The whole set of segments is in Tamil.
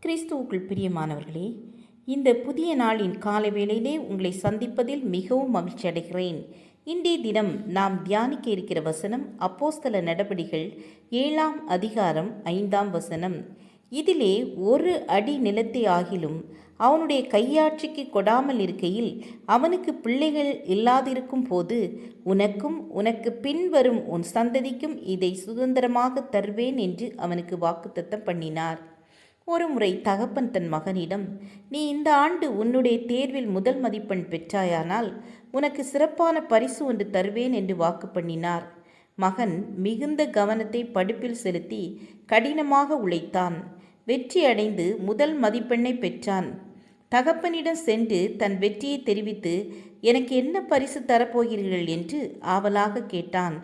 கிறிஸ்துவுக்குள் பிரியமானவர்களே, இந்த புதிய நாளின் காலை வேளையிலே உங்களை சந்திப்பதில் மிகவும் மகிழ்ச்சி அடைகிறேன். இன்றைய தினம் நாம் தியானிக்க இருக்கிற வசனம் அப்போஸ்தல நடபடிகள் 7ஆம் அதிகாரம் 5ஆம் வசனம். இதிலே ஒரு அடி நிலத்தை ஆகிலும் அவனுடைய கையாட்சிக்கு கொடாமல் இருக்கையில் அவனுக்கு பிள்ளைகள் இல்லாதிருக்கும் போது உனக்கும் உனக்கு பின்வரும் உன் சந்ததிக்கும் இதை சுதந்திரமாக தருவேன் என்று அவனுக்கு வாக்குத்தத்தம் பண்ணினார். ஒரு முறை தகப்பன் தன் மகனிடம், நீ இந்த ஆண்டு உன்னுடைய தேர்வில் முதல் மதிப்பெண் பெற்றாயானால் உனக்கு சிறப்பான பரிசு ஒன்று தருவேன் என்று வாக்கு பண்ணினார். மகன் மிகுந்த கவனத்தை படிப்பில் செலுத்தி கடினமாக உழைத்தான். வெற்றி அடைந்து முதல் மதிப்பெண்ணை பெற்றான். தகப்பனிடம் சென்று தன் வெற்றியை தெரிவித்து, எனக்கு என்ன பரிசு தரப்போகிறீர்கள் என்று ஆவலாக கேட்டான்.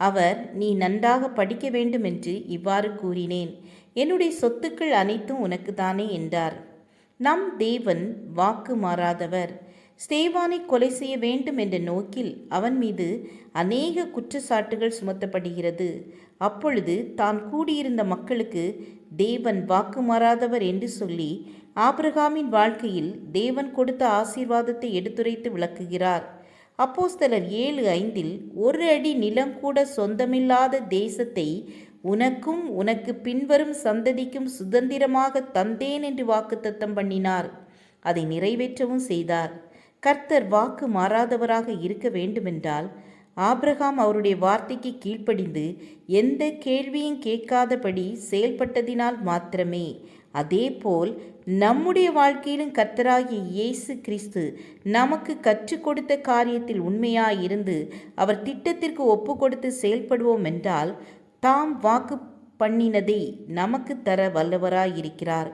அவர், நீ நன்றாக படிக்க வேண்டும் என்று இவ்வாறு கூறினேன். என்னுடைய சொத்துக்கள் அனைத்தும் உனக்கு தானே என்றார். நம் தேவன் வாக்கு மாறாதவர். ஸ்தேவானை கொலை செய்ய வேண்டும் என்ற நோக்கில் அவன் மீது அநேக குற்றச்சாட்டுகள் சுமத்தப்படுகிறது. அப்பொழுது தான் கூடியிருந்த மக்களுக்கு தேவன் வாக்கு மாறாதவர் என்று சொல்லி ஆபிரகாமின் வாழ்க்கையில் தேவன் கொடுத்த ஆசீர்வாதத்தை எடுத்துரைத்து விளக்குகிறார். அப்போஸ்தலர் 7:5 ஒரு அடி நிலம் கூட சொந்தமில்லாத தேசத்தை உனக்கும் உனக்கு பின்வரும் சந்ததிக்கும் சுதந்திரமாக தந்தேன் என்று வாக்குத்தத்தம் பண்ணினார். அதை நிறைவேற்றவும் செய்தார். கர்த்தர் வாக்கு மாறாதவராக இருக்க வேண்டுமென்றால் ஆபிரகாம் அவருடைய வார்த்தைக்கு கீழ்ப்படிந்து எந்த கேள்வியும் கேட்காதபடி செயல்பட்டதினால் மாத்திரமே. அதேபோல் நம்முடைய வாழ்க்கையிலும் கர்த்தராகிய இயேசு கிறிஸ்து நமக்கு கற்றுக் கொடுத்த காரியத்தில் உண்மையாயிருந்து அவர் திட்டத்திற்கு ஒப்பு கொடுத்து செயல்படுவோம் என்றால் தாம் வாக்கு பண்ணினதை நமக்கு தர வல்லவராயிருக்கிறார்.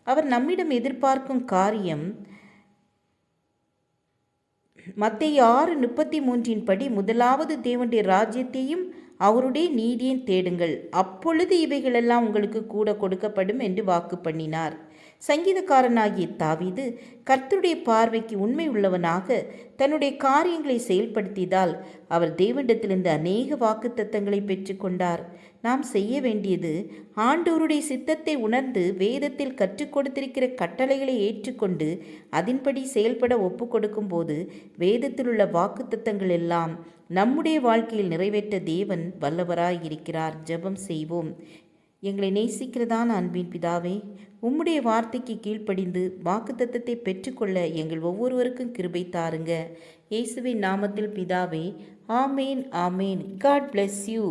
அவர் நம்மிடம் எதிர்பார்க்கும் காரியம் மத்தேயு 6:33 படி, முதலாவது தேவனுடைய ராஜ்யத்தையும் அவருடைய நீதியையும் தேடுங்கள், அப்பொழுது இவைகளெல்லாம் உங்களுக்கு கூட கொடுக்கப்படும் என்று வாக்கு பண்ணினார். சங்கீதக்காரனாகிய தாவீது கர்த்தருடைய பார்வைக்கு உண்மை உள்ளவனாக தன்னுடைய காரியங்களை செயல்படுத்தியதால் அவர் தேவனிடத்திலிருந்து அநேக வாக்குத்தத்தங்களை பெற்றுக்கொண்டார். நாம் செய்ய வேண்டியது ஆண்டவருடைய சித்தத்தை உணர்ந்து வேதத்தில் கற்றுக் கொடுத்திருக்கிற கட்டளைகளை ஏற்றுக்கொண்டு அதன்படி செயல்பட ஒப்பு கொடுக்கும் போது வேதத்தில் உள்ள வாக்குத்தத்தங்கள் எல்லாம் நம்முடைய வாழ்க்கையில் நிறைவேற்ற தேவன் வல்லவராயிருக்கிறார். ஜெபம் செய்வோம். எங்களை நேசிக்கிறதான அன்பின் பிதாவே, உம்முடைய வார்த்தைக்கு கீழ்ப்படிந்து வாக்குத்தத்தத்தை பெற்றுக்கொள்ள எங்கள் ஒவ்வொருவருக்கும் கிருபை தாருங்க. இயேசுவின் நாமத்தில் பிதாவே, ஆமேன் ஆமேன். God bless you.